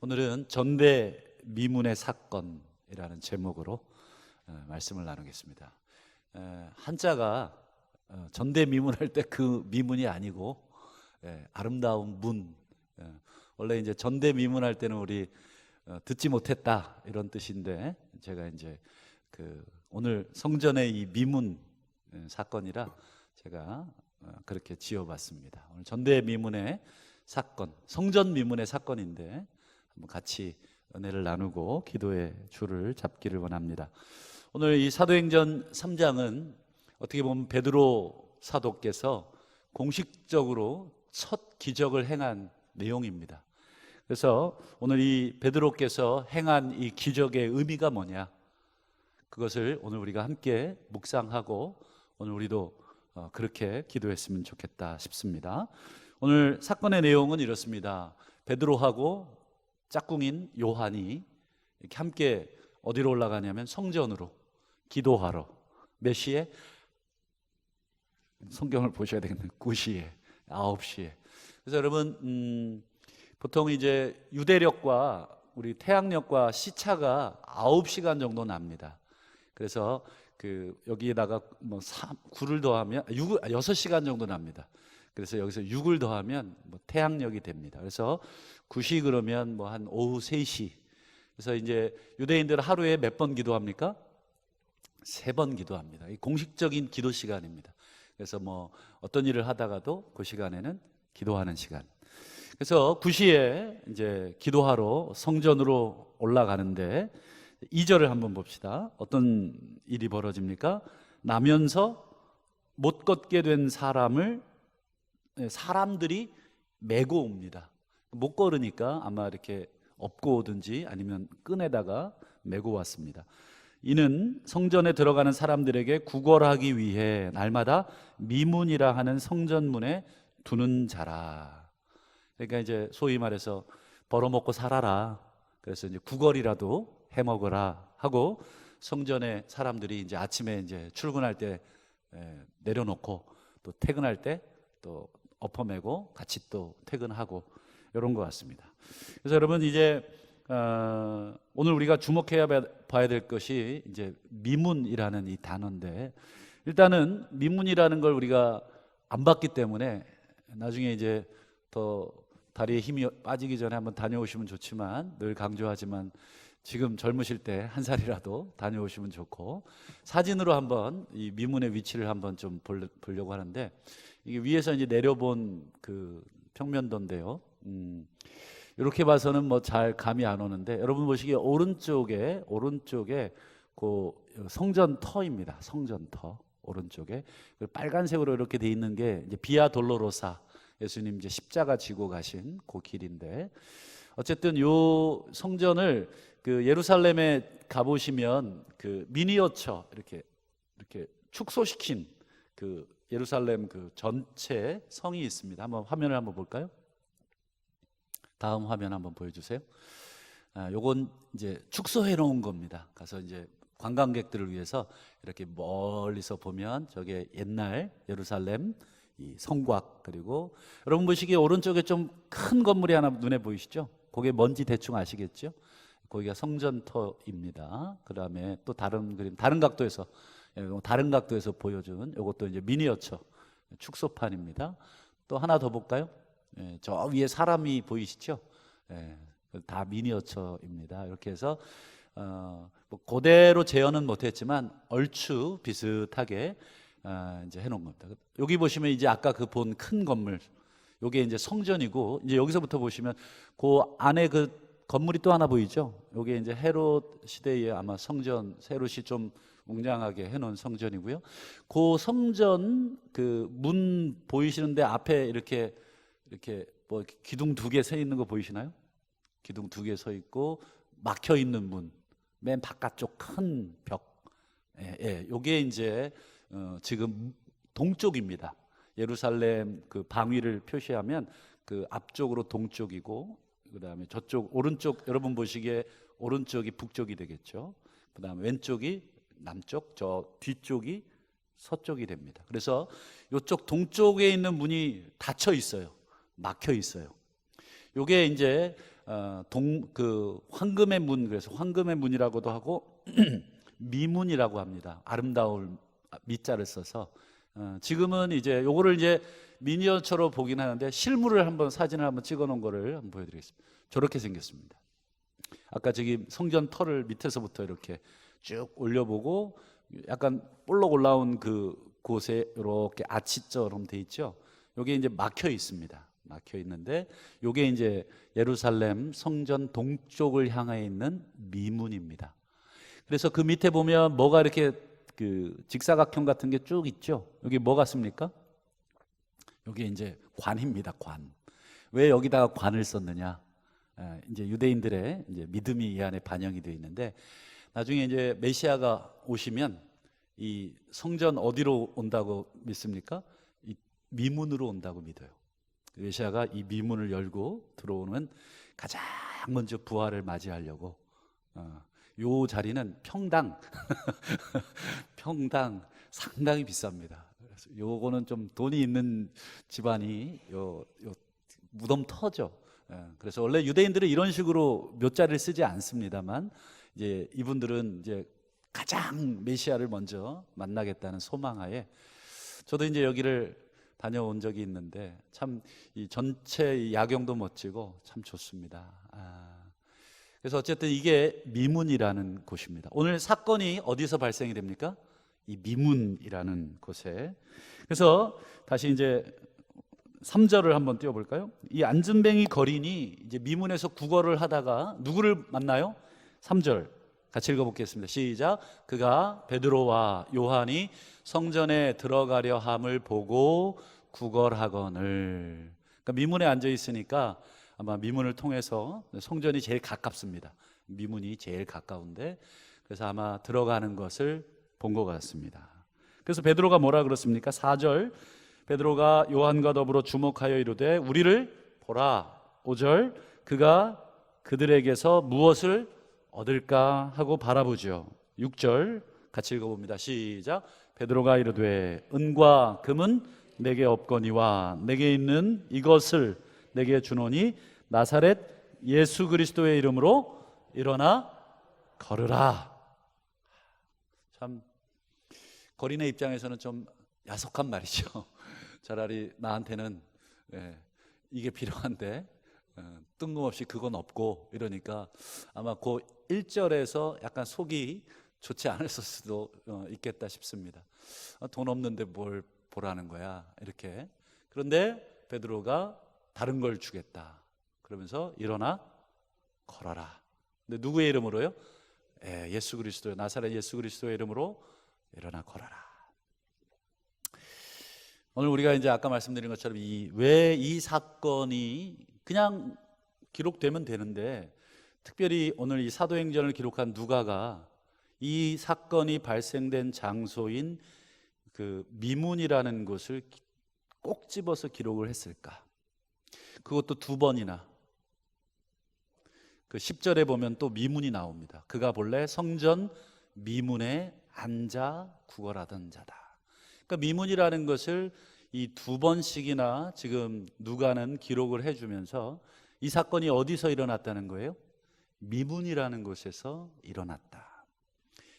오늘은 전대미문의 사건이라는 제목으로 말씀을 나누겠습니다. 한자가 전대미문할 때 그 미문이 아니고 아름다운 문. 원래 이제 전대미문할 때는 우리 듣지 못했다 이런 뜻인데, 제가 이제 오늘 성전의 이 미문 사건이라 제가 그렇게 지어봤습니다. 오늘 전대미문의 사건, 성전 미문의 사건인데 한번 같이 은혜를 나누고 기도의 줄을 잡기를 원합니다. 오늘 이 사도행전 3장은 어떻게 보면 베드로 사도께서 공식적으로 첫 기적을 행한 내용입니다. 그래서 오늘 이 베드로께서 행한 이 기적의 의미가 뭐냐, 그것을 오늘 우리가 함께 묵상하고 오늘 우리도 그렇게 기도했으면 좋겠다 싶습니다. 오늘 사건의 내용은 이렇습니다. 베드로하고 짝꿍인 요한이 이렇게 함께 어디로 올라가냐면 성전으로 기도하러. 몇 시에? 성경을 보셔야 되겠네요. 9시에, 9시에. 그래서 여러분, 보통 이제 유대력과 우리 태양력과 시차가 9시간 정도 납니다. 그래서 여기에다가 9를 더하면 6시간 정도 납니다. 그래서 여기서 6을 더하면 태양력이 됩니다. 그래서 9시 그러면 한 오후 3시. 그래서 이제 유대인들은 하루에 몇 번 기도합니까? 3번 기도합니다. 이 공식적인 기도 시간입니다. 그래서 어떤 일을 하다가도 그 시간에는 기도하는 시간. 그래서 9시에 이제 기도하러 성전으로 올라가는데 2절을 한번 봅시다. 어떤 일이 벌어집니까? 나면서 못 걷게 된 사람들이 메고 옵니다. 못 걸으니까 아마 이렇게 업고 오든지 아니면 끈에다가 메고 왔습니다. 이는 성전에 들어가는 사람들에게 구걸하기 위해 날마다 미문이라 하는 성전문에 두는 자라. 그러니까 이제 소위 말해서 벌어먹고 살아라. 그래서 이제 구걸이라도 해먹으라 하고 성전에 사람들이 이제 아침에 이제 출근할 때 내려놓고 또 퇴근할 때 또 엎어매고 같이 또 퇴근하고 이런 것 같습니다. 그래서 여러분 이제 오늘 우리가 주목해야 봐야 될 것이 이제 미문이라는 이 단어인데, 일단은 미문이라는 걸 우리가 안 봤기 때문에 나중에 이제 더 다리에 힘이 빠지기 전에 한번 다녀오시면 좋지만, 늘 강조하지만 지금 젊으실 때 한 살이라도 다녀오시면 좋고, 사진으로 한번 이 미문의 위치를 한번 좀 보려고 하는데, 이게 위에서 이제 내려본 평면도인데요. 이렇게 봐서는 잘 감이 안 오는데, 여러분 보시기에 오른쪽에 그 성전 터입니다. 성전 터 오른쪽에 빨간색으로 이렇게 돼 있는 게 이제 비아 돌로로사, 예수님 이제 십자가 지고 가신 그 길인데, 어쨌든 요 성전을 예루살렘에 가보시면 미니어처 이렇게 축소시킨 예루살렘 전체 성이 있습니다. 한번 화면을 한번 볼까요? 다음 화면 한번 보여주세요. 요건 이제 축소해 놓은 겁니다. 가서 이제 관광객들을 위해서 이렇게 멀리서 보면 저게 옛날 예루살렘 이 성곽, 그리고 여러분 보시기에 오른쪽에 좀 큰 건물이 하나 눈에 보이시죠? 그게 뭔지 대충 아시겠죠? 거기가 성전터입니다. 그 다음에 또 다른 그림, 다른 각도에서 보여준 이것도 이제 미니어처 축소판입니다. 또 하나 더 볼까요? 저 위에 사람이 보이시죠? 다 미니어처입니다. 이렇게 해서 그대로 재현은 못했지만 얼추 비슷하게 이제 해놓은 겁니다. 여기 보시면 이제 아까 본 큰 건물, 요게 이제 성전이고, 이제 여기서부터 보시면 그 안에 건물이 또 하나 보이죠? 요게 이제 헤롯 시대에 아마 성전, 헤롯이 좀 웅장하게 해놓은 성전이고요. 그 성전 문 보이시는데 앞에 이렇게 기둥 2개 서 있는 거 보이시나요? 기둥 2개 서 있고 막혀 있는 문, 맨 바깥쪽 큰 벽. 요게 이제 지금 동쪽입니다. 예루살렘 방위를 표시하면 앞쪽으로 동쪽이고, 그 다음에 저쪽 오른쪽, 여러분 보시기에 오른쪽이 북쪽이 되겠죠. 그 다음에 왼쪽이 남쪽, 저 뒤쪽이 서쪽이 됩니다. 그래서 이쪽 동쪽에 있는 문이 닫혀 있어요. 막혀 있어요. 요게 이제 그 황금의 문, 그래서 황금의 문이라고도 하고 미문이라고 합니다. 아름다울 미자를 써서 지금은 이제 요거를 이제 미니어처로 보긴 하는데 실물을 한번 사진을 한번 찍어 놓은 거를 한번 보여드리겠습니다. 저렇게 생겼습니다. 아까 저기 성전 털을 밑에서부터 이렇게 쭉 올려보고 약간 볼록 올라온 그 곳에 이렇게 아치처럼 돼 있죠. 여기 이제 막혀 있습니다. 막혀 있는데 요게 이제 예루살렘 성전 동쪽을 향해 있는 미문입니다. 그래서 그 밑에 보면 뭐가 이렇게 그 직사각형 같은 게 쭉 있죠. 여기 뭐 같습니까? 여기 이제 관입니다. 관. 왜 여기다가 관을 썼느냐? 이제 유대인들의 이제 믿음이 이 안에 반영이 되어 있는데 나중에 이제 메시아가 오시면 이 성전 어디로 온다고 믿습니까? 이 미문으로 온다고 믿어요. 메시아가 이 미문을 열고 들어오는 가장 먼저 부활을 맞이하려고 요 자리는 평당 평당 상당히 비쌉니다. 그래서 요거는 좀 돈이 있는 집안이 요 무덤터죠. 그래서 원래 유대인들은 이런 식으로 묘자를 쓰지 않습니다만 이제 이분들은 이제 가장 메시아를 먼저 만나겠다는 소망하에 저도 이제 여기를 다녀온 적이 있는데 참 이 전체 야경도 멋지고 참 좋습니다. 그래서 어쨌든 이게 미문이라는 곳입니다. 오늘 사건이 어디서 발생이 됩니까? 이 미문이라는 곳에. 그래서 다시 이제 3절을 한번 띄워볼까요? 이 안진뱅이 거린이 이제 미문에서 구걸을 하다가 누구를 만나요? 3절 같이 읽어보겠습니다. 시작. 그가 베드로와 요한이 성전에 들어가려 함을 보고 구걸하거늘. 그러니까 미문에 앉아 있으니까 아마 미문을 통해서 성전이 제일 가깝습니다. 미문이 제일 가까운데 그래서 아마 들어가는 것을 본 것 같습니다. 그래서 베드로가 뭐라 그렇습니까? 4절 베드로가 요한과 더불어 주목하여 이르되 우리를 보라. 5절 그가 그들에게서 무엇을 얻을까 하고 바라보죠. 6절 같이 읽어봅니다. 시작. 베드로가 이르되 은과 금은 내게 없거니와 내게 있는 이것을 내게 주노니 나사렛 예수 그리스도의 이름으로 일어나 걸으라. 참 거린의 입장에서는 좀 야속한 말이죠. 차라리 나한테는 이게 필요한데 뜬금없이 그건 없고 이러니까 아마 그 1절에서 약간 속이 좋지 않았을 수도 있겠다 싶습니다. 돈 없는데 뭘 보라는 거야 이렇게. 그런데 베드로가 다른 걸 주겠다 그러면서 일어나 걸어라. 근데 누구의 이름으로요? 예수 그리스도, 나사렛 예수 그리스도의 이름으로 일어나 걸어라. 오늘 우리가 이제 아까 말씀드린 것처럼 왜 이 사건이 그냥 기록되면 되는데 특별히 오늘 이 사도행전을 기록한 누가가 이 사건이 발생된 장소인 그 미문이라는 곳을 꼭 집어서 기록을 했을까? 그것도 2번이나. 그 10절에 보면 또 미문이 나옵니다. 그가 본래 성전 미문에 앉아 구걸하던 자다. 그러니까 미문이라는 것을 이 2번씩이나 지금 누가는 기록을 해주면서 이 사건이 어디서 일어났다는 거예요? 미문이라는 곳에서 일어났다.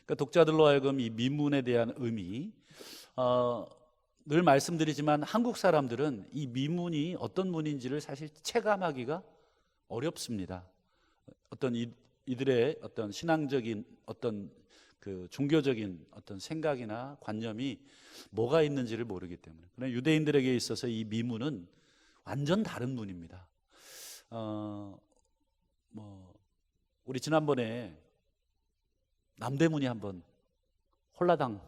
그러니까 독자들로 하여금 이 미문에 대한 의미, 늘 말씀드리지만 한국 사람들은 이 미문이 어떤 문인지를 사실 체감하기가 어렵습니다. 어떤 이들의 어떤 신앙적인 어떤 그 종교적인 어떤 생각이나 관념이 뭐가 있는지를 모르기 때문에. 그러나 유대인들에게 있어서 이 미문은 완전 다른 문입니다. 우리 지난번에 남대문이 한번 홀라당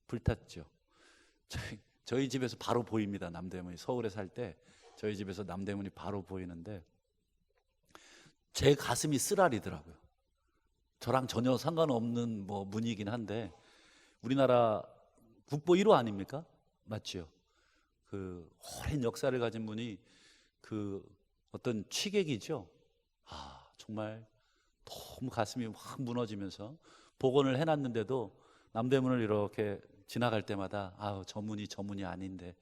불탔죠. 저희 집에서 바로 보입니다. 남대문이. 서울에 살 때 저희 집에서 남대문이 바로 보이는데 제 가슴이 쓰라리더라고요. 저랑 전혀 상관없는 문이긴 한데 우리나라 국보 1호 아닙니까? 맞죠? 그 오랜 역사를 가진 분이 그 어떤 취객이죠. 정말 너무 가슴이 확 무너지면서 복원을 해놨는데도 남대문을 이렇게 지나갈 때마다 저 문이 아닌데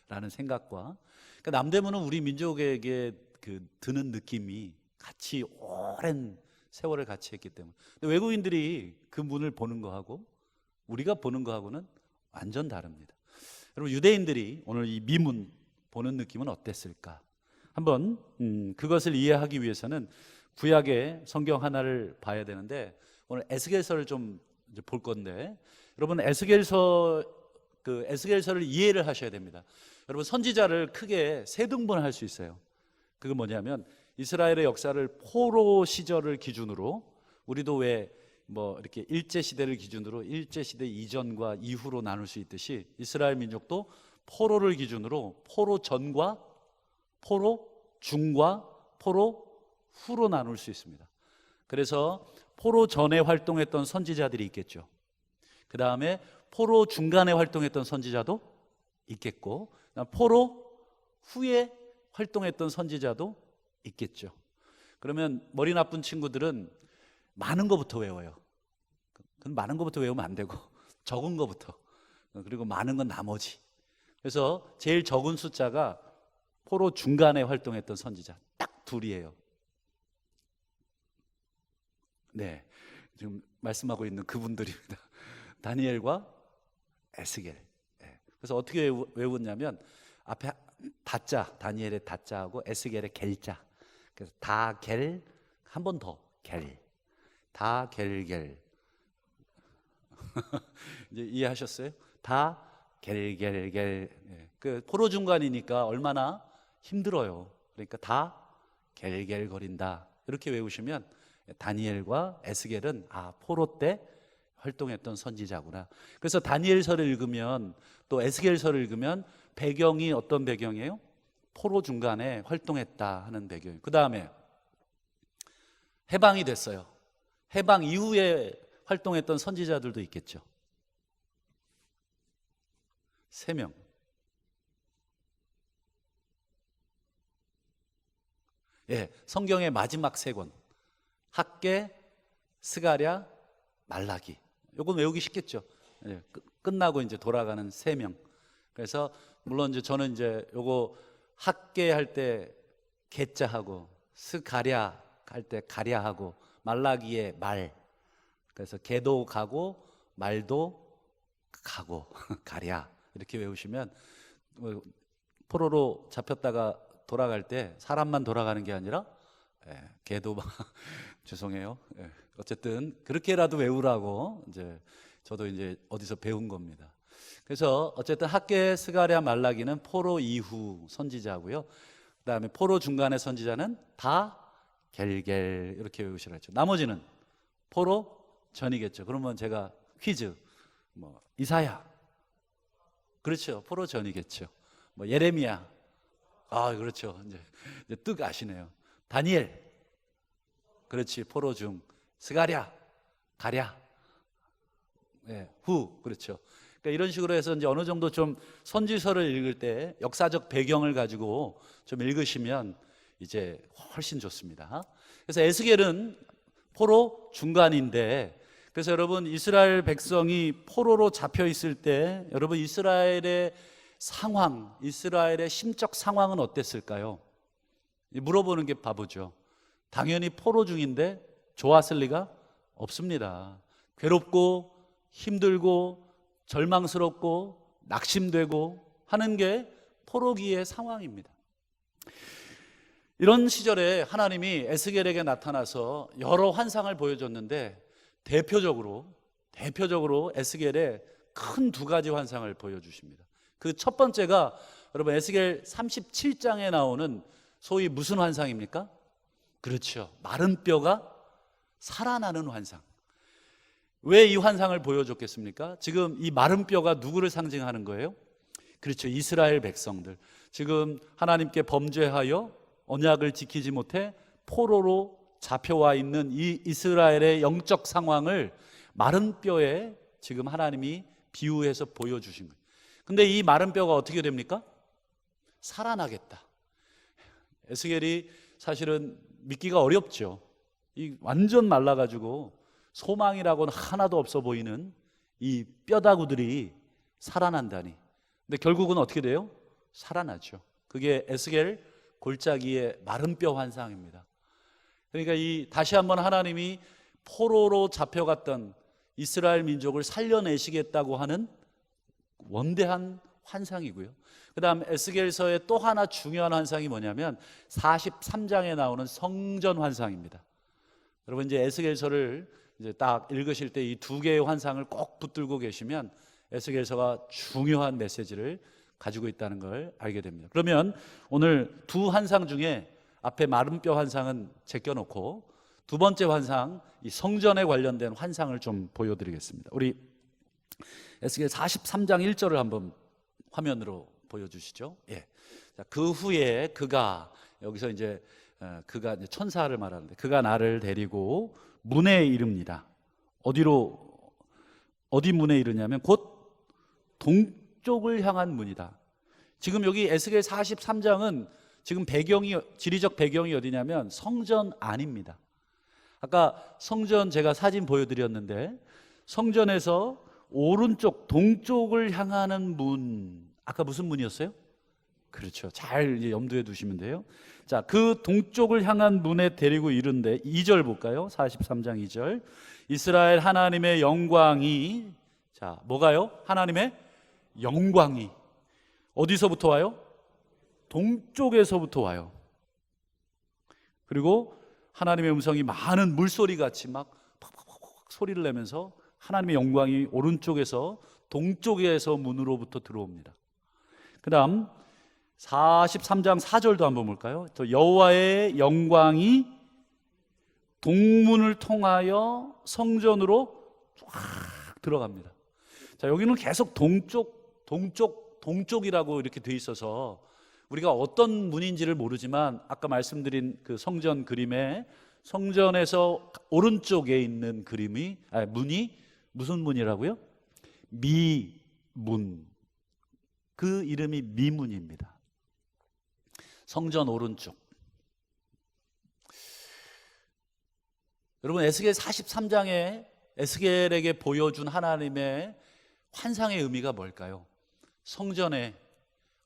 라는 생각과, 그러니까 남대문은 우리 민족에게 그 드는 느낌이 같이 오랜 세월을 같이 했기 때문에. 근데 외국인들이 그 문을 보는 거하고 우리가 보는 거하고는 완전 다릅니다. 여러분, 유대인들이 오늘 이 미문 보는 느낌은 어땠을까? 한번 그것을 이해하기 위해서는 구약의 성경 하나를 봐야 되는데, 오늘 에스겔서를 좀 이제 볼 건데, 여러분 에스겔서를 이해를 하셔야 됩니다. 여러분, 선지자를 크게 세 등분할 수 있어요. 그게 뭐냐면 이스라엘의 역사를 포로 시절을 기준으로, 우리도 왜 뭐 이렇게 일제 시대를 기준으로 일제 시대 이전과 이후로 나눌 수 있듯이 이스라엘 민족도 포로를 기준으로 포로 전과 포로 중과 포로 후로 나눌 수 있습니다. 그래서 포로 전에 활동했던 선지자들이 있겠죠. 그 다음에 포로 중간에 활동했던 선지자도 있겠고, 포로 후에 활동했던 선지자도 있겠죠. 그러면 머리 나쁜 친구들은 많은 것부터 외워요. 그럼 많은 것부터 외우면 안 되고 적은 것부터, 그리고 많은 건 나머지. 그래서 제일 적은 숫자가 포로 중간에 활동했던 선지자 딱 둘이에요. 네, 지금 말씀하고 있는 그분들입니다. 다니엘과 에스겔. 네. 그래서 어떻게 외웠냐면 앞에 다자, 다니엘의 다자하고 에스겔의 겔자. 그래서 다겔, 한 번 더 겔, 다겔겔. 이제 이해하셨어요? 다겔겔겔. 그 포로 중간이니까 얼마나 힘들어요. 그러니까 다 겔겔거린다, 이렇게 외우시면 다니엘과 에스겔은 포로 때 활동했던 선지자구나. 그래서 다니엘서를 읽으면, 또 에스겔서를 읽으면 배경이 어떤 배경이에요? 포로 중간에 활동했다 하는 배경. 그 다음에 해방이 됐어요. 해방 이후에 활동했던 선지자들도 있겠죠. 3명. 예, 성경의 마지막 3권. 학개, 스가랴, 말라기. 요건 외우기 쉽겠죠. 예, 끝나고 이제 돌아가는 3명. 그래서 물론 이제 저는 이제 요거 학개 할 때 개자하고, 스가랴 할 때 가랴하고, 말라기의 말. 그래서 개도 가고 말도 가고 가랴, 이렇게 외우시면 포로로 잡혔다가 돌아갈 때 사람만 돌아가는 게 아니라 개도 죄송해요. 어쨌든 그렇게라도 외우라고 이제 저도 이제 어디서 배운 겁니다. 그래서 어쨌든 학개, 스가랴, 말라기는 포로 이후 선지자고요. 그다음에 포로 중간의 선지자는 다 겔겔, 이렇게 외우시라 했죠. 나머지는 포로 전이겠죠. 그러면 제가 퀴즈, 뭐 이사야, 그렇죠, 포로 전이겠죠. 뭐 예레미야, 그렇죠. 이제 뜻 아시네요. 다니엘, 그렇지, 포로 중. 스가랴, 가랴, 후, 그렇죠. 그러니까 이런 식으로 해서 이제 어느 정도 좀 선지서를 읽을 때 역사적 배경을 가지고 좀 읽으시면 이제 훨씬 좋습니다. 그래서 에스겔은 포로 중간인데, 그래서 여러분, 이스라엘 백성이 포로로 잡혀 있을 때 여러분 이스라엘의 상황, 이스라엘의 심적 상황은 어땠을까요? 물어보는 게 바보죠. 당연히 포로 중인데 좋았을 리가 없습니다. 괴롭고 힘들고 절망스럽고 낙심되고 하는 게 포로기의 상황입니다. 이런 시절에 하나님이 에스겔에게 나타나서 여러 환상을 보여줬는데 대표적으로 에스겔에 큰 2가지 환상을 보여주십니다. 그 첫 번째가 여러분 에스겔 37장에 나오는 소위 무슨 환상입니까? 그렇죠, 마른 뼈가 살아나는 환상. 왜 이 환상을 보여줬겠습니까? 지금 이 마른 뼈가 누구를 상징하는 거예요? 그렇죠, 이스라엘 백성들. 지금 하나님께 범죄하여 언약을 지키지 못해 포로로 잡혀와 있는 이 이스라엘의 영적 상황을 마른 뼈에 지금 하나님이 비유해서 보여주신 거예요. 근데 이 마른 뼈가 어떻게 됩니까? 살아나겠다. 에스겔이 사실은 믿기가 어렵죠. 이 완전 말라가지고 소망이라고는 하나도 없어 보이는 이 뼈다구들이 살아난다니. 근데 결국은 어떻게 돼요? 살아나죠. 그게 에스겔 골짜기의 마른 뼈 환상입니다. 그러니까 다시 한번 하나님이 포로로 잡혀갔던 이스라엘 민족을 살려내시겠다고 하는 원대한 환상이고요. 그 다음 에스겔서의 또 하나 중요한 환상이 뭐냐면 43장에 나오는 성전 환상입니다. 여러분 이제 에스겔서를 이제 딱 읽으실 때 이 두 개의 환상을 꼭 붙들고 계시면 에스겔서가 중요한 메시지를 가지고 있다는 걸 알게 됩니다. 그러면 오늘 두 환상 중에 앞에 마른 뼈 환상은 제껴놓고 두 번째 환상, 이 성전에 관련된 환상을 좀 보여드리겠습니다. 우리 에스겔 43장 1절을 한번 화면으로 보여주시죠. 예. 자, 그 후에 그가, 여기서 이제 그가 이제 천사를 말하는데, 그가 나를 데리고 문에 이릅니다. 어디 문에 이르냐면 곧 동쪽을 향한 문이다. 지금 여기 에스겔 43장은 지금 지리적 배경이 어디냐면 성전 안입니다. 아까 성전 제가 사진 보여드렸는데, 성전에서 오른쪽 동쪽을 향하는 문, 아까 무슨 문이었어요? 그렇죠. 잘 염두에 두시면 돼요. 자, 그 동쪽을 향한 문에 데리고 이른데 2절 볼까요? 43장 2절. 이스라엘 하나님의 영광이, 자, 뭐가요? 하나님의 영광이 어디서부터 와요? 동쪽에서부터 와요. 그리고 하나님의 음성이 많은 물소리 같이 막 팍팍팍 소리를 내면서 하나님의 영광이 오른쪽에서 동쪽에서 문으로부터 들어옵니다. 그 다음 43장 4절도 한번 볼까요? 또 여호와의 영광이 동문을 통하여 성전으로 쫙 들어갑니다. 자, 여기는 계속 동쪽이라고 이렇게 돼 있어서 우리가 어떤 문인지를 모르지만 아까 말씀드린 그 성전 그림에 성전에서 오른쪽에 있는 문이 무슨 문이라고요? 미문. 그 이름이 미문입니다. 성전 오른쪽. 여러분 에스겔 43장에 에스겔에게 보여준 하나님의 환상의 의미가 뭘까요? 성전에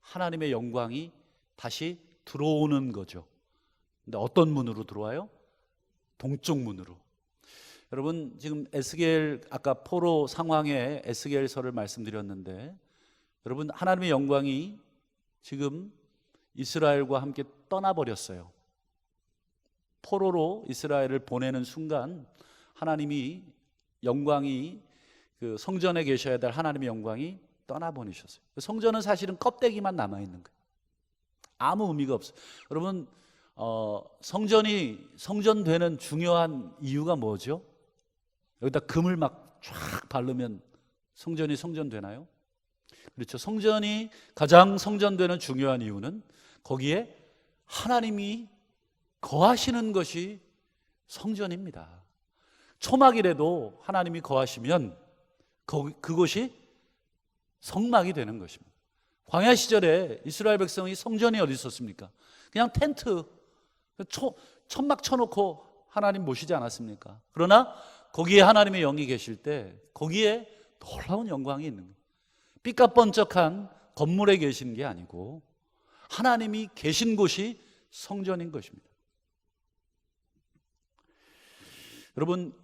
하나님의 영광이 다시 들어오는 거죠. 근데 어떤 문으로 들어와요? 동쪽 문으로. 여러분 지금 에스겔, 아까 포로 상황에 에스겔서를 말씀드렸는데, 여러분 하나님의 영광이 지금 이스라엘과 함께 떠나버렸어요. 포로로 이스라엘을 보내는 순간 하나님이 영광이, 그 성전에 계셔야 될 하나님의 영광이 떠나보내셨어요. 성전은 사실은 껍데기만 남아있는 거예요. 아무 의미가 없어요. 여러분 성전되는 중요한 이유가 뭐죠? 여기다 금을 막 쫙 바르면 성전이 성전되나요? 그렇죠. 성전이 가장 성전되는 중요한 이유는 거기에 하나님이 거하시는 것이 성전입니다. 초막이라도 하나님이 거하시면 그곳이 성막이 되는 것입니다. 광야 시절에 이스라엘 백성이 성전이 어디 있었습니까? 그냥 텐트, 천막 쳐놓고 하나님 모시지 않았습니까? 그러나 거기에 하나님의 영이 계실 때 거기에 놀라운 영광이 있는 거예요. 삐까뻔쩍한 건물에 계신 게 아니고 하나님이 계신 곳이 성전인 것입니다. 여러분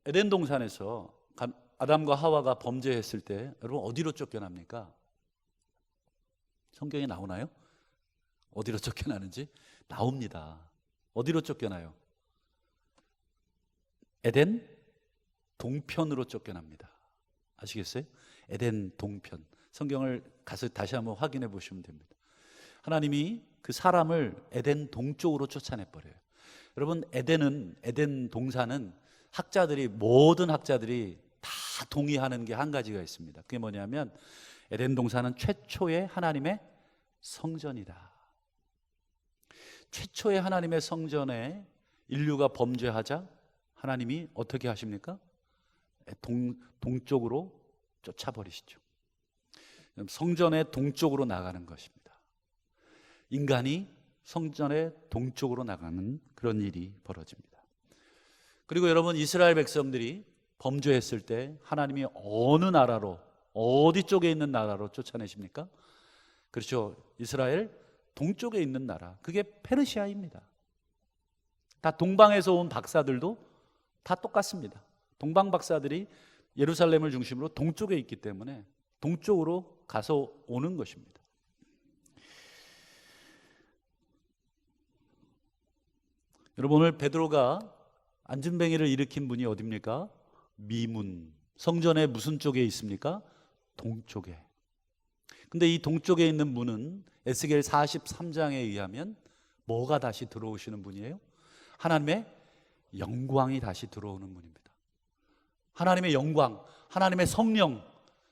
에덴 동산에서 아담과 하와가 범죄했을 때 여러분 어디로 쫓겨납니까? 성경에 나오나요? 어디로 쫓겨나는지? 나옵니다. 어디로 쫓겨나요? 에덴 동편으로 쫓겨납니다. 아시겠어요? 에덴 동편. 성경을 가서 다시 한번 확인해 보시면 됩니다. 하나님이 그 사람을 에덴 동쪽으로 쫓아내 버려요. 여러분 에덴 동산은 모든 학자들이 다 동의하는 게 한 가지가 있습니다. 그게 뭐냐면 에덴 동산은 최초의 하나님의 성전이다. 최초의 하나님의 성전에 인류가 범죄하자 하나님이 어떻게 하십니까? 동쪽으로 쫓아버리시죠. 성전의 동쪽으로 나가는 것입니다. 인간이 성전의 동쪽으로 나가는 그런 일이 벌어집니다. 그리고 여러분 이스라엘 백성들이 범죄했을 때 하나님이 어느 나라로, 어디 쪽에 있는 나라로 쫓아내십니까? 그렇죠. 이스라엘 동쪽에 있는 나라, 그게 페르시아입니다. 다 동방에서 온 박사들도 다 똑같습니다. 동방 박사들이 예루살렘을 중심으로 동쪽에 있기 때문에 동쪽으로 가서 오는 것입니다. 여러분, 오늘 베드로가 안진뱅이를 일으킨 분이 어디입니까? 미문. 성전의 무슨 쪽에 있습니까? 동쪽에. 근데 이 동쪽에 있는 문은 에스겔 43장에 의하면 뭐가 다시 들어오시는 분이에요? 하나님의 영광이 다시 들어오는 문입니다. 하나님의 영광, 하나님의 성령,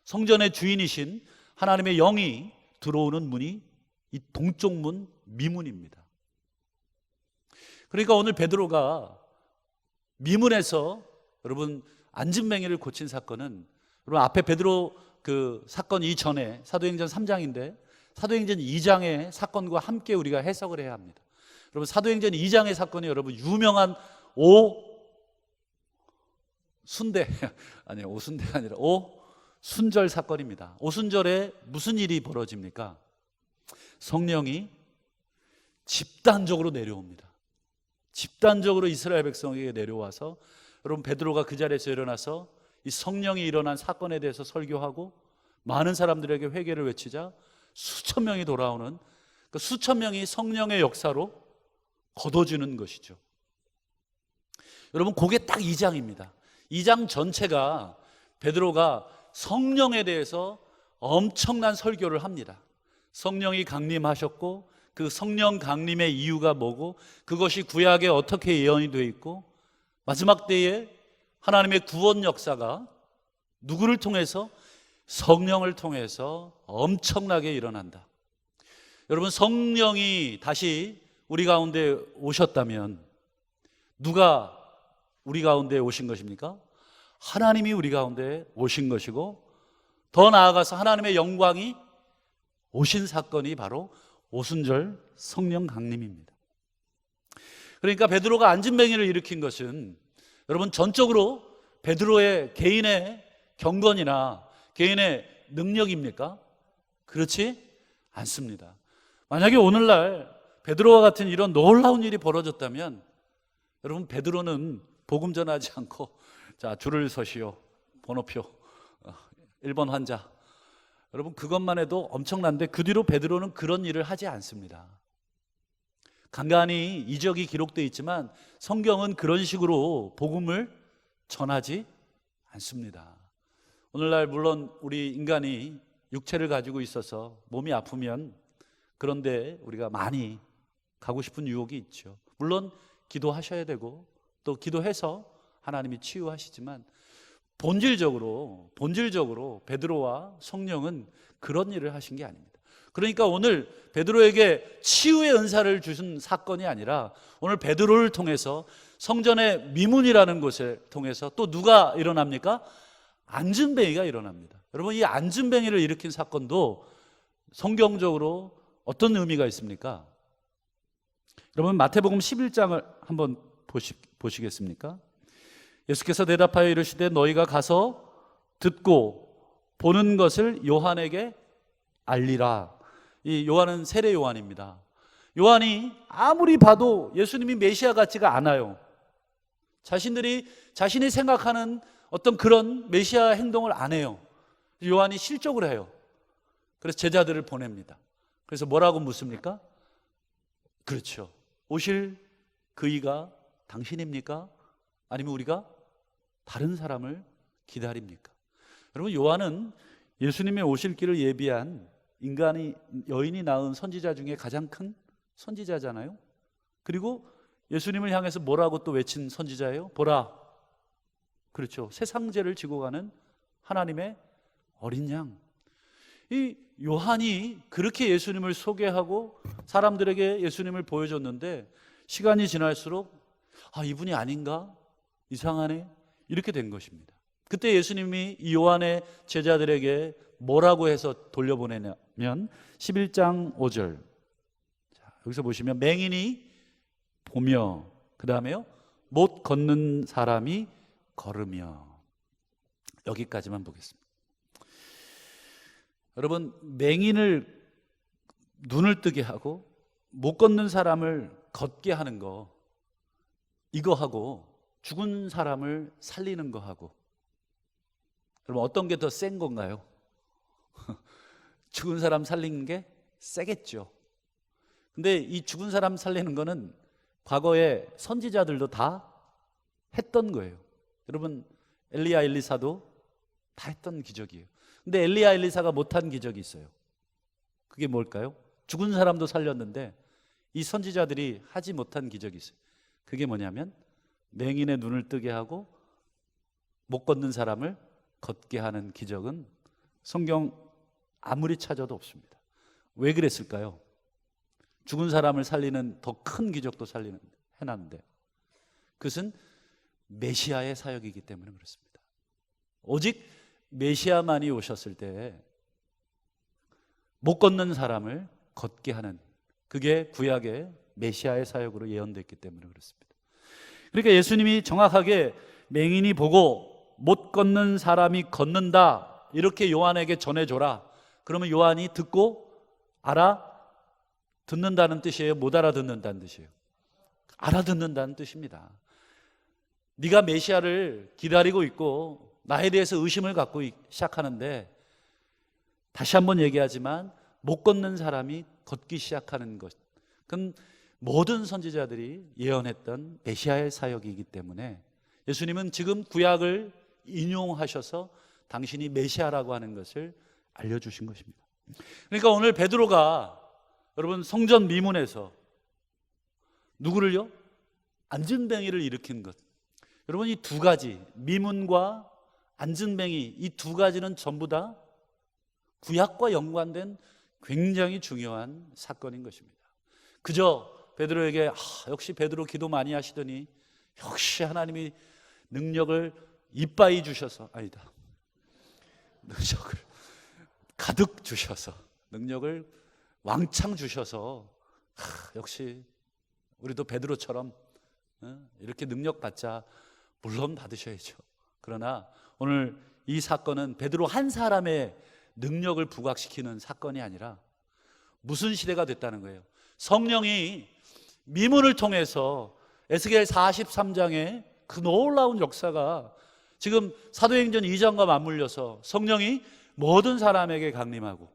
성전의 주인이신 하나님의 영이 들어오는 문이 이 동쪽 문 미문입니다. 그러니까 오늘 베드로가 미문에서 여러분 안진뱅이를 고친 사건은, 여러분 앞에 베드로 그 사건 이전에 사도행전 3장인데 사도행전 2장의 사건과 함께 우리가 해석을 해야 합니다. 여러분 사도행전 2장의 사건이 여러분 유명한 오순대 아니요, 오순대가 아니라 오순절 사건입니다. 오순절에 무슨 일이 벌어집니까? 성령이 집단적으로 내려옵니다. 집단적으로 이스라엘 백성에게 내려와서 여러분 베드로가 그 자리에서 일어나서 이 성령이 일어난 사건에 대해서 설교하고 많은 사람들에게 회개를 외치자 수천 명이 돌아오는, 그 수천 명이 성령의 역사로 거둬지는 것이죠. 여러분 그게 딱 2장입니다. 2장 전체가 베드로가 성령에 대해서 엄청난 설교를 합니다. 성령이 강림하셨고 그 성령 강림의 이유가 뭐고 그것이 구약에 어떻게 예언이 되어 있고 마지막 때에 하나님의 구원 역사가 누구를 통해서? 성령을 통해서 엄청나게 일어난다. 여러분 성령이 다시 우리 가운데 오셨다면 누가 우리 가운데 오신 것입니까? 하나님이 우리 가운데 오신 것이고, 더 나아가서 하나님의 영광이 오신 사건이 바로 오순절 성령 강림입니다. 그러니까 베드로가 안진뱅이를 일으킨 것은 여러분 전적으로 베드로의 개인의 경건이나 개인의 능력입니까? 그렇지 않습니다. 만약에 오늘날 베드로와 같은 이런 놀라운 일이 벌어졌다면 여러분 베드로는 복음 전하지 않고 자 줄을 서시오, 번호표 1번 환자, 여러분 그것만 해도 엄청난데 그 뒤로 베드로는 그런 일을 하지 않습니다. 간간히 이적이 기록되어 있지만 성경은 그런 식으로 복음을 전하지 않습니다. 오늘날 물론 우리 인간이 육체를 가지고 있어서 몸이 아프면 그런데 우리가 많이 가고 싶은 유혹이 있죠. 물론 기도하셔야 되고 또 기도해서 하나님이 치유하시지만 본질적으로 베드로와 성령은 그런 일을 하신 게 아닙니다. 그러니까 오늘 베드로에게 치유의 은사를 주신 사건이 아니라 오늘 베드로를 통해서 성전의 미문이라는 곳을 통해서 또 누가 일어납니까? 안진뱅이가 일어납니다. 여러분 이 안진뱅이를 일으킨 사건도 성경적으로 어떤 의미가 있습니까? 여러분 마태복음 11장을 한번 보시겠습니까? 예수께서 대답하여 이르시되 너희가 가서 듣고 보는 것을 요한에게 알리라. 이 요한은 세례 요한입니다. 요한이 아무리 봐도 예수님이 메시아 같지가 않아요. 자신이 생각하는 어떤 그런 메시아 행동을 안 해요. 요한이 실족을 해요. 그래서 제자들을 보냅니다. 그래서 뭐라고 묻습니까? 그렇죠. 오실 그이가 당신입니까? 아니면 우리가 다른 사람을 기다립니까? 여러분 요한은 예수님의 오실 길을 예비한 여인이 낳은 선지자 중에 가장 큰 선지자잖아요. 그리고 예수님을 향해서 뭐라고 또 외친 선지자예요? 보라, 그렇죠, 세상죄를 지고 가는 하나님의 어린 양. 이 요한이 그렇게 예수님을 소개하고 사람들에게 예수님을 보여줬는데 시간이 지날수록 이분이 아닌가? 이상하네? 이렇게 된 것입니다. 그때 예수님이 이 요한의 제자들에게 뭐라고 해서 돌려보내냐면 11장 5절. 여기서 보시면 맹인이 보며 그 다음에요 못 걷는 사람이 걸으며, 여기까지만 보겠습니다. 여러분 맹인을 눈을 뜨게 하고 못 걷는 사람을 걷게 하는 거, 이거하고 죽은 사람을 살리는 거하고 여러분 어떤 게 더 센 건가요? 죽은 사람 살리는 게 세겠죠. 근데 이 죽은 사람 살리는 거는 과거에 선지자들도 다 했던 거예요. 여러분 엘리야 엘리사도 다 했던 기적이에요. 근데 엘리야 엘리사가 못한 기적이 있어요. 그게 뭘까요? 죽은 사람도 살렸는데 이 선지자들이 하지 못한 기적이 있어요. 그게 뭐냐면 맹인의 눈을 뜨게 하고 못 걷는 사람을 걷게 하는 기적은 성경 아무리 찾아도 없습니다. 왜 그랬을까요? 죽은 사람을 살리는 더 큰 기적도 해놨는데 그것은 메시아의 사역이기 때문에 그렇습니다. 오직 메시아만이 오셨을 때 못 걷는 사람을 걷게 하는 그게 구약의 메시아의 사역으로 예언됐기 때문에 그렇습니다. 그러니까 예수님이 정확하게 맹인이 보고 못 걷는 사람이 걷는다 이렇게 요한에게 전해줘라. 그러면 요한이 듣고 알아듣는다는 뜻이에요? 못 알아듣는다는 뜻이에요? 알아듣는다는 뜻입니다. 네가 메시아를 기다리고 있고 나에 대해서 의심을 갖고 시작하는데 다시 한번 얘기하지만 못 걷는 사람이 걷기 시작하는 것, 그건 모든 선지자들이 예언했던 메시아의 사역이기 때문에 예수님은 지금 구약을 인용하셔서 당신이 메시아라고 하는 것을 알려주신 것입니다. 그러니까 오늘 베드로가 여러분 성전 미문에서 누구를요? 안진뱅이를 일으킨 것. 여러분 이 두 가지 미문과 안진뱅이 이 두 가지는 전부 다 구약과 연관된 굉장히 중요한 사건인 것입니다. 그저 베드로에게 역시 베드로 기도 많이 하시더니 역시 하나님이 능력을 이빠이 주셔서 아니다. 능력을 가득 주셔서 능력을 왕창 주셔서 역시 우리도 베드로처럼 이렇게 능력 받자. 물론 받으셔야죠. 그러나 오늘 이 사건은 베드로 한 사람의 능력을 부각시키는 사건이 아니라 무슨 시대가 됐다는 거예요. 성령이 미문을 통해서 에스겔 43장의 그 놀라운 역사가 지금 사도행전 2장과 맞물려서 성령이 모든 사람에게 강림하고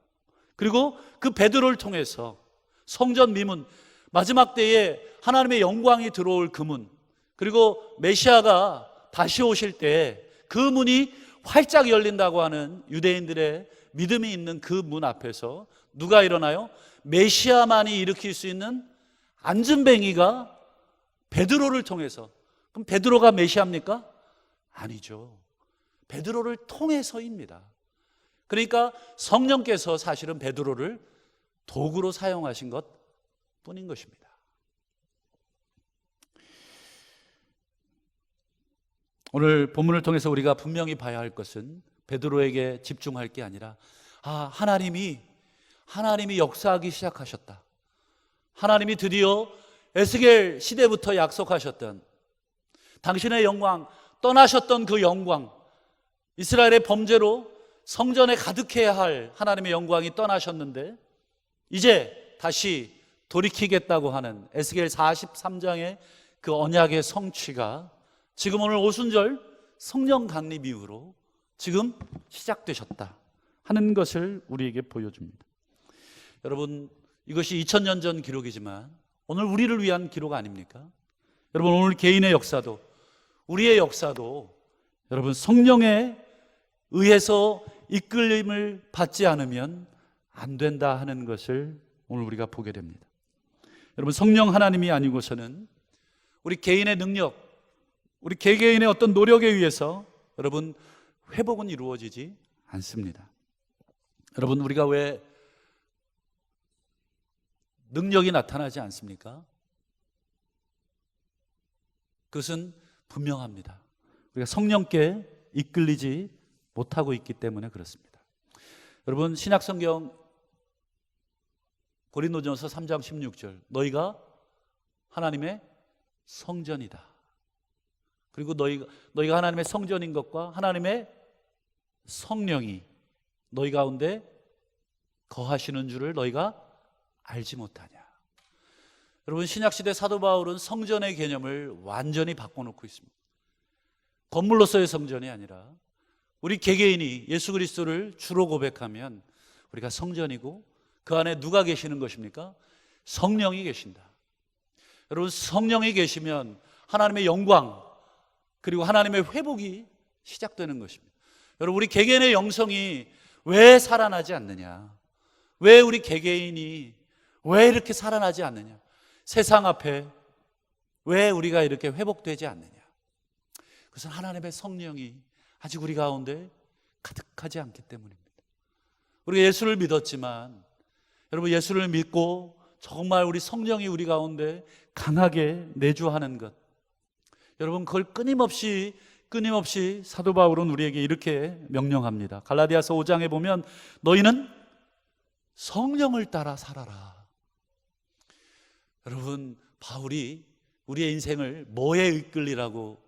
그리고 그 베드로를 통해서 성전 미문 마지막 때에 하나님의 영광이 들어올 그 문 그리고 메시아가 다시 오실 때 그 문이 활짝 열린다고 하는 유대인들의 믿음이 있는 그 문 앞에서 누가 일어나요? 메시아만이 일으킬 수 있는 안진뱅이가 베드로를 통해서. 그럼 베드로가 메시아입니까? 아니죠. 베드로를 통해서입니다. 그러니까 성령께서 사실은 베드로를 도구로 사용하신 것 뿐인 것입니다. 오늘 본문을 통해서 우리가 분명히 봐야 할 것은 베드로에게 집중할 게 아니라 하나님이 역사하기 시작하셨다. 하나님이 드디어 에스겔 시대부터 약속하셨던 당신의 영광, 떠나셨던 그 영광, 이스라엘의 범죄로 성전에 가득해야 할 하나님의 영광이 떠나셨는데 이제 다시 돌이키겠다고 하는 에스겔 43장의 그 언약의 성취가 지금 오늘 오순절 성령 강림 이후로 지금 시작되셨다 하는 것을 우리에게 보여줍니다. 여러분 이것이 2000년 전 기록이지만 오늘 우리를 위한 기록 아닙니까? 여러분 오늘 개인의 역사도 우리의 역사도 여러분 성령에 의해서 이끌림을 받지 않으면 안 된다 하는 것을 오늘 우리가 보게 됩니다. 여러분 성령 하나님이 아니고서는 우리 개인의 능력, 우리 개개인의 어떤 노력에 의해서 여러분 회복은 이루어지지 않습니다. 여러분 우리가 왜 능력이 나타나지 않습니까? 그것은 분명합니다. 우리가 성령께 이끌리지 못하고 있기 때문에 그렇습니다. 여러분 신약성경 고린도전서 3장 16절 너희가 하나님의 성전이다. 그리고 너희가 하나님의 성전인 것과 하나님의 성령이 너희 가운데 거하시는 줄을 너희가 알지 못하냐. 여러분, 신약시대 사도 바울은 성전의 개념을 완전히 바꿔놓고 있습니다. 건물로서의 성전이 아니라 우리 개개인이 예수 그리스도를 주로 고백하면 우리가 성전이고, 그 안에 누가 계시는 것입니까? 성령이 계신다. 여러분, 성령이 계시면 하나님의 영광, 그리고 하나님의 회복이 시작되는 것입니다. 여러분, 우리 개개인의 영성이 왜 살아나지 않느냐? 왜 우리 개개인이 왜 이렇게 살아나지 않느냐? 세상 앞에 왜 우리가 이렇게 회복되지 않느냐? 그것은 하나님의 성령이 아직 우리 가운데 가득하지 않기 때문입니다. 우리가 예수를 믿었지만, 여러분, 예수를 믿고 정말 우리 성령이 우리 가운데 강하게 내주하는 것, 여러분, 그걸 끊임없이 사도 바울은 우리에게 이렇게 명령합니다. 갈라디아서 5장에 보면 너희는 성령을 따라 살아라. 여러분, 바울이 우리의 인생을 뭐에 이끌리라고?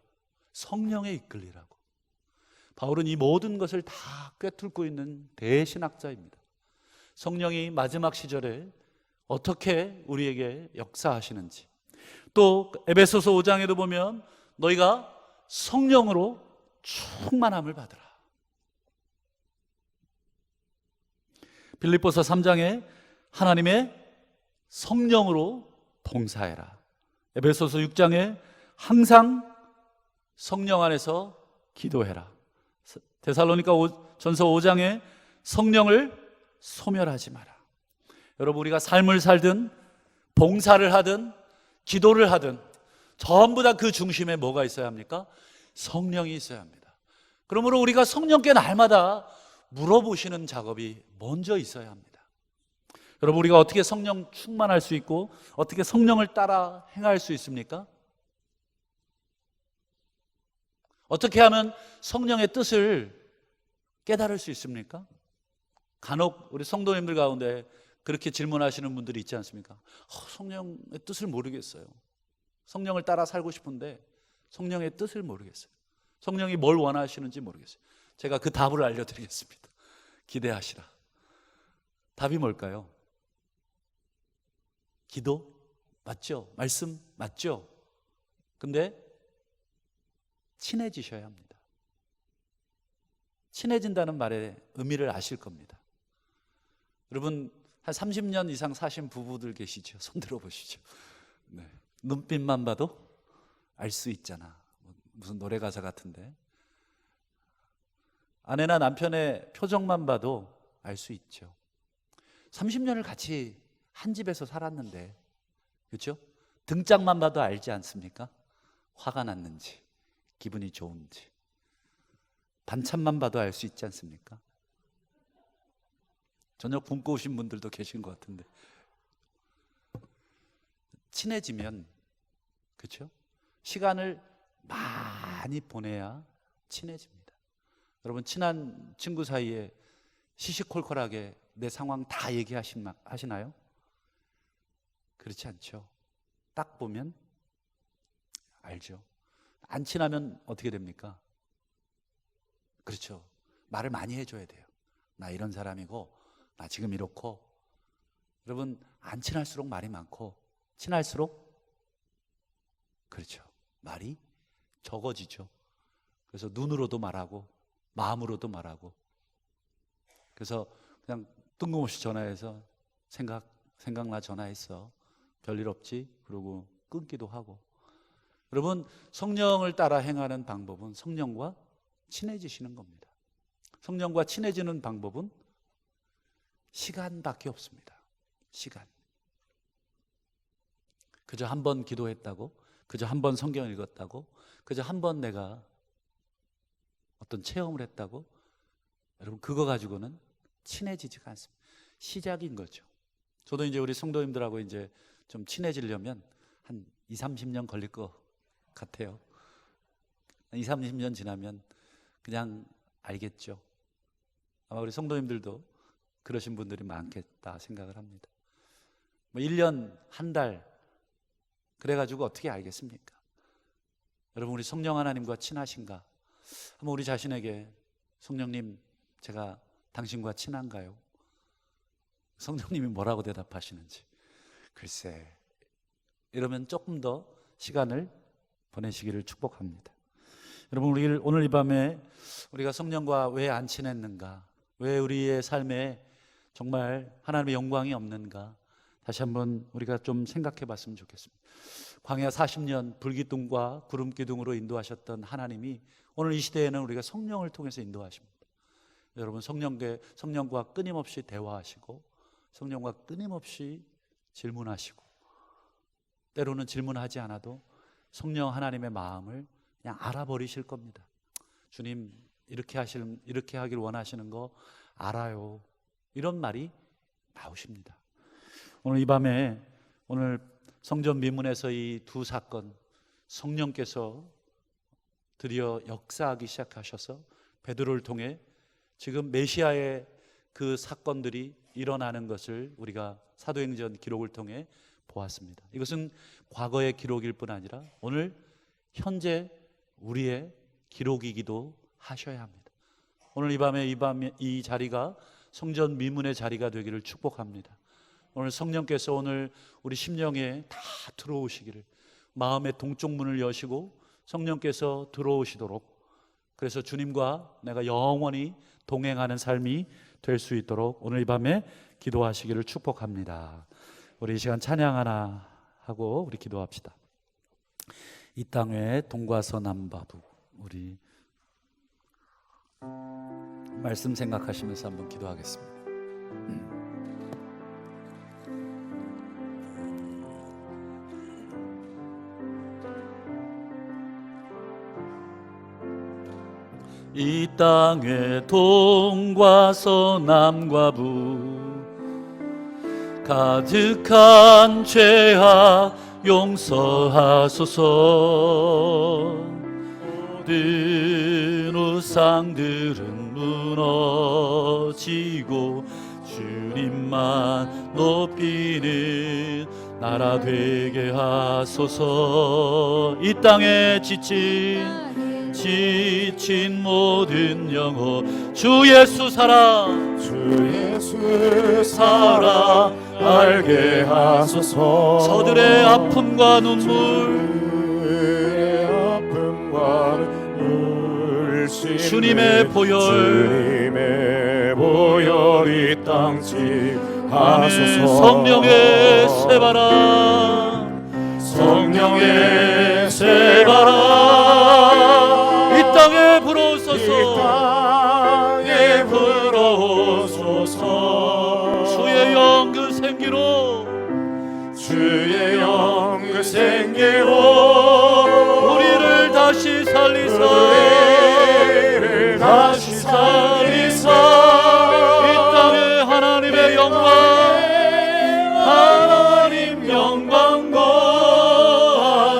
성령에 이끌리라고. 바울은 이 모든 것을 다 꿰뚫고 있는 대신학자입니다. 성령이 마지막 시절에 어떻게 우리에게 역사하시는지, 또 에베소서 5장에도 보면 너희가 성령으로 충만함을 받으라. 빌립보서 3장에 하나님의 성령으로 봉사해라. 에베소서 6장에 항상 성령 안에서 기도해라. 데살로니가 전서 5장에 성령을 소멸하지 마라. 여러분, 우리가 삶을 살든 봉사를 하든 기도를 하든 전부 다 그 중심에 뭐가 있어야 합니까? 성령이 있어야 합니다. 그러므로 우리가 성령께 날마다 물어보시는 작업이 먼저 있어야 합니다. 여러분, 우리가 어떻게 성령 충만할 수 있고 어떻게 성령을 따라 행할 수 있습니까? 어떻게 하면 성령의 뜻을 깨달을 수 있습니까? 간혹 우리 성도님들 가운데 그렇게 질문하시는 분들이 있지 않습니까? 성령의 뜻을 모르겠어요. 성령을 따라 살고 싶은데 성령의 뜻을 모르겠어요. 성령이 뭘 원하시는지 모르겠어요. 제가 그 답을 알려드리겠습니다. 기대하시라. 답이 뭘까요? 기도? 맞죠? 말씀? 맞죠? 근데 친해지셔야 합니다. 친해진다는 말의 의미를 아실 겁니다. 여러분, 한 30년 이상 사신 부부들 계시죠? 손 들어보시죠. 네. 눈빛만 봐도 알 수 있잖아. 무슨 노래 가사 같은데. 아내나 남편의 표정만 봐도 알 수 있죠. 30년을 같이 한 집에서 살았는데, 그렇죠? 등짝만 봐도 알지 않습니까? 화가 났는지, 기분이 좋은지. 반찬만 봐도 알 수 있지 않습니까? 저녁 굶고 오신 분들도 계신 것 같은데. 친해지면, 그렇죠? 시간을 많이 보내야 친해집니다. 여러분, 친한 친구 사이에 시시콜콜하게 내 상황 다 얘기하시나요? 그렇지 않죠. 딱 보면 알죠. 안 친하면 어떻게 됩니까? 그렇죠. 말을 많이 해줘야 돼요. 나 이런 사람이고, 나 지금 이렇고. 여러분, 안 친할수록 말이 많고, 친할수록, 그렇죠, 말이 적어지죠. 그래서 눈으로도 말하고 마음으로도 말하고. 그래서 그냥 뜬금없이 전화해서 생각나 전화했어, 별일 없지? 그러고 끊기도 하고. 여러분, 성령을 따라 행하는 방법은 성령과 친해지시는 겁니다. 성령과 친해지는 방법은 시간밖에 없습니다. 시간. 그저 한 번 기도했다고, 그저 한 번 성경 읽었다고, 그저 한 번 내가 어떤 체험을 했다고, 여러분, 그거 가지고는 친해지지가 않습니다. 시작인 거죠. 저도 이제 우리 성도님들하고 이제 좀 친해지려면 한 20-30년 걸릴 것 같아요. 20-30년 지나면 그냥 알겠죠. 아마 우리 성도님들도 그러신 분들이 많겠다 생각을 합니다. 뭐 1년, 한 달 그래가지고 어떻게 알겠습니까? 여러분, 우리 성령 하나님과 친하신가? 한번 우리 자신에게, 성령님, 제가 당신과 친한가요? 성령님이 뭐라고 대답하시는지. 글쎄, 이러면 조금 더 시간을 보내시기를 축복합니다. 여러분, 우리 오늘 이 밤에 우리가 성령과 왜 안 친했는가, 왜 우리의 삶에 정말 하나님의 영광이 없는가, 다시 한번 우리가 좀 생각해 봤으면 좋겠습니다. 광야 40년 불기둥과 구름기둥으로 인도하셨던 하나님이 오늘 이 시대에는 우리가 성령을 통해서 인도하십니다. 여러분, 성령과 끊임없이 대화하시고 성령과 끊임없이 질문하시고, 때로는 질문하지 않아도 성령 하나님의 마음을 그냥 알아버리실 겁니다. 주님, 이렇게 하길 원하시는 거 알아요. 이런 말이 나오십니다. 오늘 이 밤에 오늘 성전 미문에서 이 두 사건, 성령께서 드디어 역사하기 시작하셔서 베드로를 통해 지금 메시아의 그 사건들이 일어나는 것을 우리가 사도행전 기록을 통해 보았습니다. 이것은 과거의 기록일 뿐 아니라 오늘 현재 우리의 기록이기도 하셔야 합니다. 오늘 이 밤에 이 자리가 성전 미문의 자리가 되기를 축복합니다. 오늘 성령께서 오늘 우리 심령에 다 들어오시기를, 마음의 동쪽 문을 여시고 성령께서 들어오시도록, 그래서 주님과 내가 영원히 동행하는 삶이 될 수 있도록 오늘 이 밤에 기도하시기를 축복합니다. 우리 이 시간 찬양 하나 하고 우리 기도합시다. 이 땅에 동과서 남바부, 우리 말씀 생각하시면서 한번 기도하겠습니다. 이 땅에 동과 서남과 북 가득한 죄악 용서하소서. 모든 우상들은 무너지고 주님만 높이는 나라 되게 하소서. 이 땅에 지친 모든 영혼 주 예수 사랑 알게 하소서. 저들의 아픔과 눈물 주님의 보혈 이 땅 지하소서. 성령의 새바람 성령의 새바람 이 땅에 불어오소서. 주의 영 그 생기로 우리를 다시 살리사 이 땅에 하나님의 영광과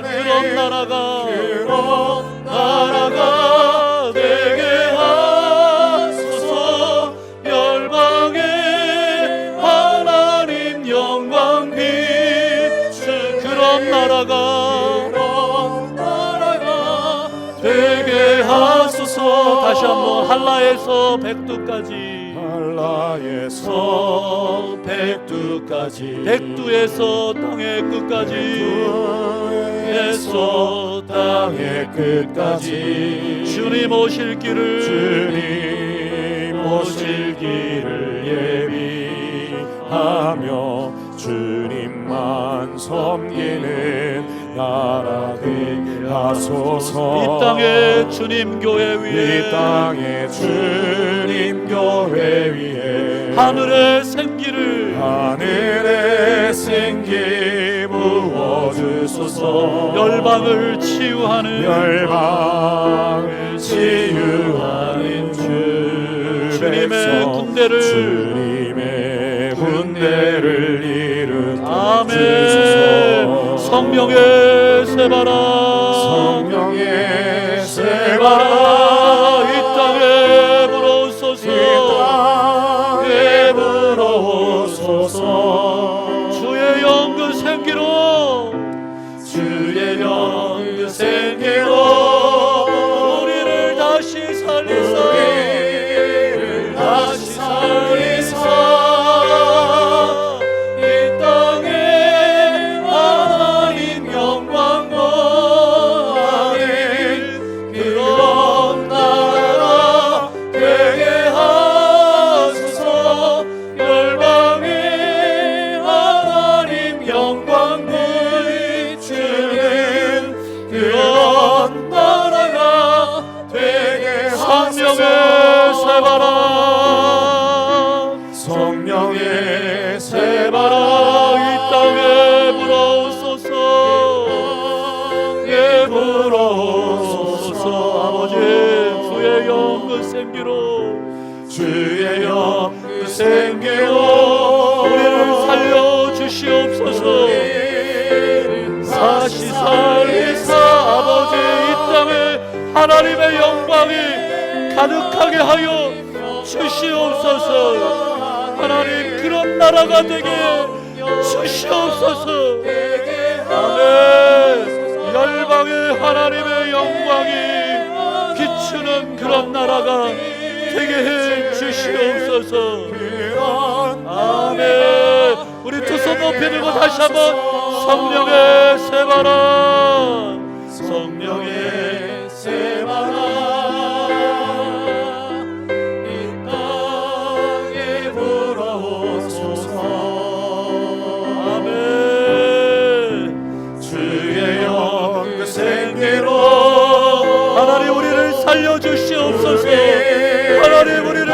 그런 나라가 되게 하소서. 열방에 하나님 영광 비추 그런 나라가 되게 하소서. 다시 한번 한라에서 백두까지 백두에서 땅의 끝까지 주님 오실 길을 예비하며 주님만 섬기는 나라 되게 하소서. 이 땅에 주님 교회 위에 하늘의 생기를 부어주소서. 열방을 치유하는 주님의 군대를 일으켜 주소서. 성령의 새바람 이 땅에 불어오소서. 주의 영 그 생기로 우리를 다시 살리사 이 땅에 하나님 새바람 성령의 새바람 이 땅에 불어오소서 예 불어오소서 아버지 주의 영 그 생기로 주의 영 그 생기로 우리를 살려 주시옵소서 사시사리사 아버지 이 땅에 하나님의 영광이 가득하게 하여 주시옵소서 하나님 그런 나라가 되게 주시옵소서 아멘 열방의 하나님의 영광이 비추는 그런 나라가 되게 해 주시옵소서 아멘 우리 두 손 높이 들고 다시 한번 성령의 새바람 성령의 새바람 이 땅에 불어오소서 아멘 주의 영 그 생기로 하나님 우리를 살려주시옵소서 하나님 우리를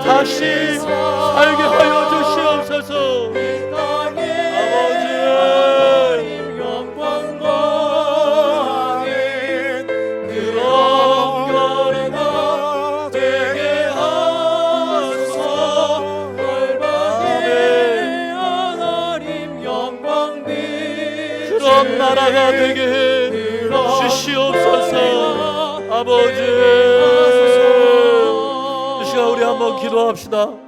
다시 살게 하여 주시옵소서 아버지 영광과 그런 교회가 되게 하소서 열방의 하나님 영광 그런 나라가 되게 해 주시옵소서 아버지 이 시간 우리 한번 기도합시다.